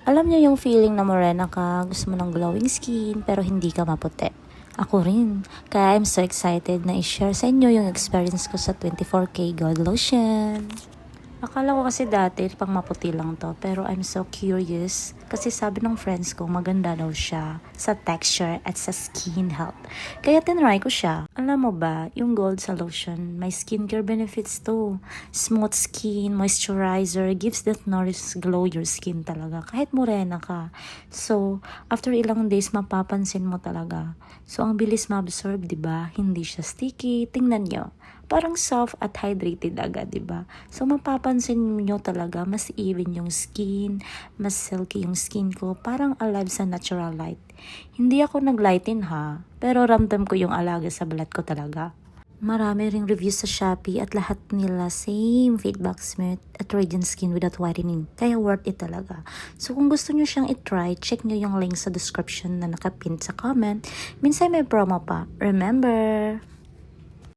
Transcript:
Alam niyo yung feeling na morena ka, gusto mo ng glowing skin, pero hindi ka maputi. Ako rin. Kaya I'm so excited na i-share sa inyo yung experience ko sa 24K Gold Lotion. Akala ko kasi dati pang maputi lang to, pero I'm so curious kasi sabi ng friends ko maganda daw siya sa texture at sa skin health. Kaya tinry ko siya. Alam mo ba, yung gold sa lotion, may skincare benefits to. Smooth skin, moisturizer, gives that nourish glow your skin talaga. Kahit morena ka. So, after ilang days, mapapansin mo talaga. So, ang bilis ma-absorb, diba? Hindi siya sticky. Tingnan nyo. Parang soft at hydrated agad, diba? So, mapapansin nyo talaga, mas even yung skin, mas silky yung skin ko, parang alive sa natural light. Hindi ako naglighten ha, pero ramdam ko yung alaga sa balat ko talaga. Marami ring reviews sa Shopee at lahat nila same feedback, smooth at radiant skin without whitening. Kaya worth it talaga. So kung gusto nyo siyang itry, check nyo yung link sa description na nakapin sa comment. Minsan may promo pa. Remember!